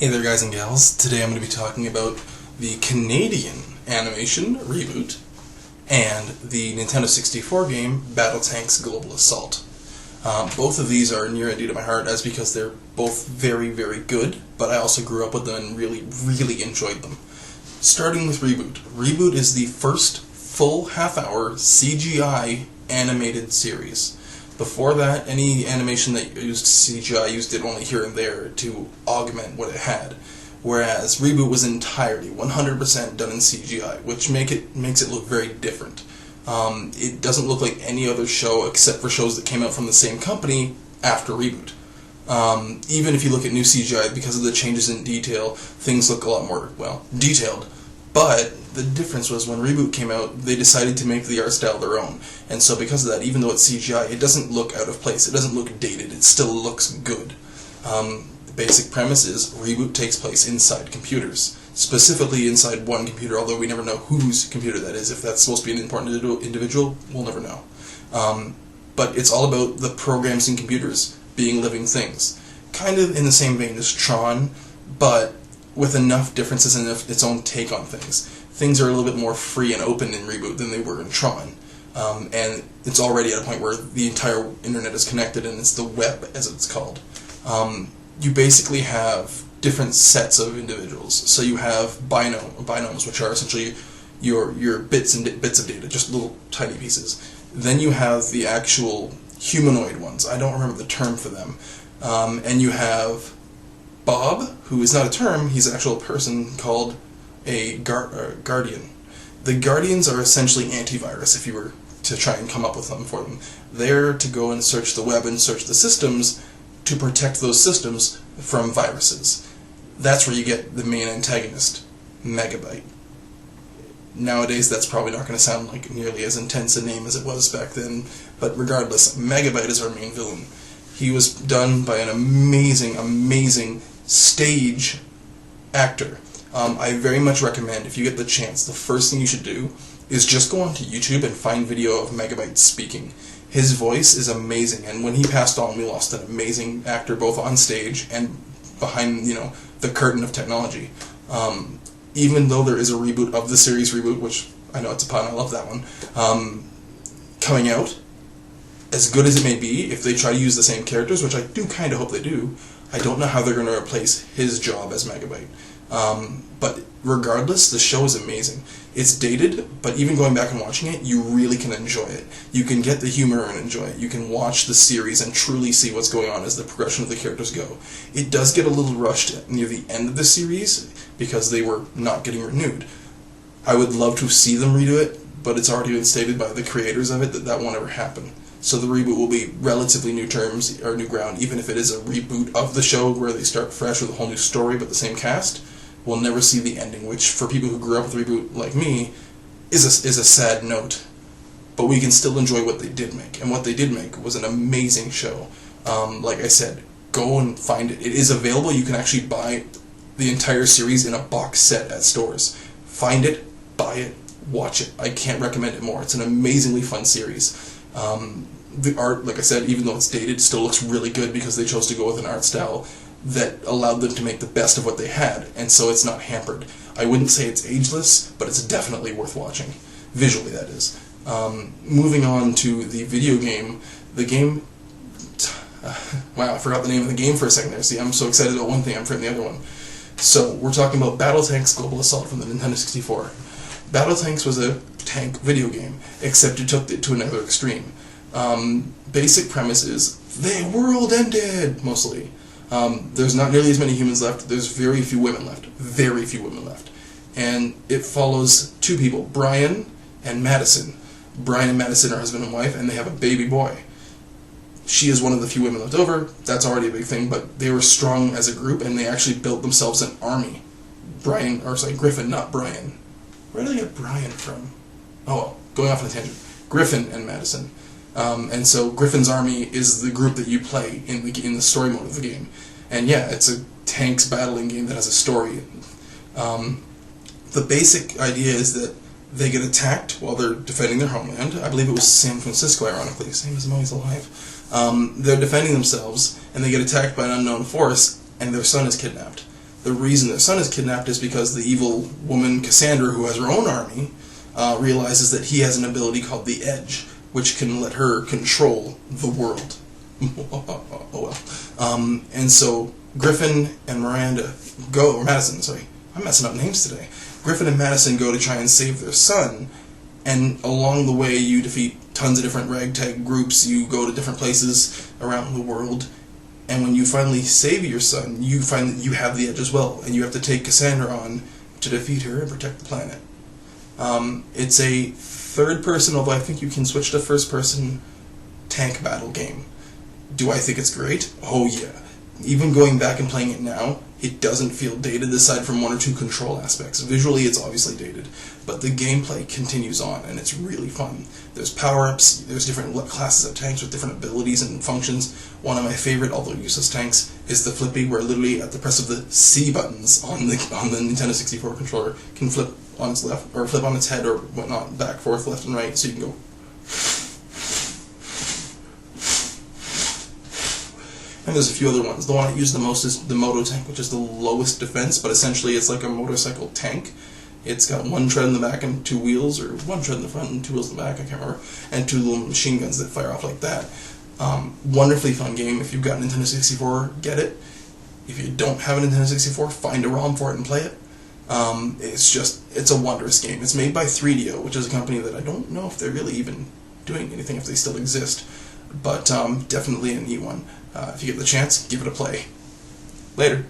Hey there guys and gals, today I'm going to be talking about the Canadian animation ReBoot and the Nintendo 64 game Battle Tanks Global Assault. Both of these are near and dear to my heart as because they're both very, very good, but I also grew up with them and really, really enjoyed them. Starting with ReBoot. ReBoot is the first full half-hour CGI animated series. Before that, any animation that used CGI used it only here and there to augment what it had. Whereas ReBoot was entirely 100% done in CGI, which makes it look very different. It doesn't look like any other show except for shows that came out from the same company after ReBoot. Even if you look at new CGI, because of the changes in detail, things look a lot more, well, detailed. But the difference was when ReBoot came out, they decided to make the art style their own. And so because of that, even though it's CGI, it doesn't look out of place. It doesn't look dated. It still looks good. The basic premise is ReBoot takes place inside computers. Specifically inside one computer, although we never know whose computer that is. If that's supposed to be an important individual, we'll never know. But it's all about the programs in computers being living things. Kind of in the same vein as Tron, but with enough differences and its own take on things. Things are a little bit more free and open in ReBoot than they were in Tron. And it's already at a point where the entire internet is connected and it's the web, as it's called. You basically have different sets of individuals. So you have binomes, which are essentially your bits of data, just little tiny pieces. Then you have the actual humanoid ones. I don't remember the term for them. And you have Bob, who is not a term, he's an actual person called a Guardian. The Guardians are essentially antivirus, if you were to try and come up with them for them. They're to go and search the web and search the systems to protect those systems from viruses. That's where you get the main antagonist, Megabyte. Nowadays, that's probably not going to sound like nearly as intense a name as it was back then, but regardless, Megabyte is our main villain. He was done by an amazing, amazing stage actor. I very much recommend, if you get the chance, the first thing you should do is just go onto YouTube and find video of Megabyte speaking. His voice is amazing, and when he passed on, we lost an amazing actor, both on stage and behind, the curtain of technology. Even though there is a reboot of the series ReBoot, which I know it's a pun, I love that one, coming out, as good as it may be, if they try to use the same characters, which I do kind of hope they do, I don't know how they're going to replace his job as Megabyte. But regardless, the show is amazing. It's dated, but even going back and watching it, you really can enjoy it. You can get the humor and enjoy it. You can watch the series and truly see what's going on as the progression of the characters go. It does get a little rushed near the end of the series because they were not getting renewed. I would love to see them redo it, but it's already been stated by the creators of it that that won't ever happen. So the reboot will be relatively new terms, or new ground, even if it is a reboot of the show where they start fresh with a whole new story but the same cast. We'll never see the ending, which for people who grew up with ReBoot like me is a sad note. But we can still enjoy what they did make, and what they did make was an amazing show. Like I said, go and find it. It is available. You can actually buy the entire series in a box set at stores. Find it, buy it, watch it. I can't recommend it more. It's an amazingly fun series. The art, like I said, even though it's dated, still looks really good because they chose to go with an art style that allowed them to make the best of what they had, and so it's not hampered. I wouldn't say it's ageless, but it's definitely worth watching. Visually, that is. Moving on to the video game. The game... wow, I forgot the name of the game for a second there. See, I'm so excited about one thing, I'm forgetting the other one. So, we're talking about Battle Tanks Global Assault from the Nintendo 64. Battle Tanks was a tank video game, except it took it to another extreme. Basic premise is, the world ended, mostly. There's not nearly as many humans left. There's very few women left. Very few women left. And it follows two people, Brian and Madison. Brian and Madison are husband and wife, and they have a baby boy. She is one of the few women left over. That's already a big thing, but they were strong as a group, and they actually built themselves an army. Griffin, not Brian. Where did I get Brian from? Oh, well, going off on a tangent. Griffin and Madison. And so Griffin's Army is the group that you play in the story mode of the game. And yeah, it's a tanks battling game that has a story. The basic idea is that they get attacked while they're defending their homeland. I believe it was San Francisco, ironically, same as Moe's alive. They're defending themselves, and they get attacked by an unknown force, and their son is kidnapped. The reason their son is kidnapped is because the evil woman Cassandra, who has her own army, realizes that he has an ability called the Edge, which can let her control the world. Oh well. And so Griffin and Madison, sorry, I'm messing up names today. Griffin and Madison go to try and save their son, and along the way you defeat tons of different ragtag groups, you go to different places around the world, and when you finally save your son, you find that you have the Edge as well, and you have to take Cassandra on to defeat her and protect the planet. It's a third-person, although I think you can switch to first-person tank battle game. Do I think it's great? Oh yeah. Even going back and playing it now, it doesn't feel dated aside from one or two control aspects. Visually, it's obviously dated, but the gameplay continues on, and it's really fun. There's power-ups, there's different classes of tanks with different abilities and functions. One of my favorite, although useless tanks, is the Flippy, where literally at the press of the C buttons on the Nintendo 64 controller can flip on its left, or flip on its head, or whatnot, back, forth, left, and right, so you can go. And there's a few other ones. The one I use the most is the Moto Tank, which is the lowest defense, but essentially it's like a motorcycle tank. It's got one tread in the back and two wheels, or one tread in the front and two wheels in the back, I can't remember, and two little machine guns that fire off like that. Wonderfully fun game. If you've got a Nintendo 64, get it. If you don't have a Nintendo 64, find a ROM for it and play it. It's a wondrous game. It's made by 3DO, which is a company that I don't know if they're really even doing anything, if they still exist, but definitely a neat one. If you get the chance, give it a play. Later.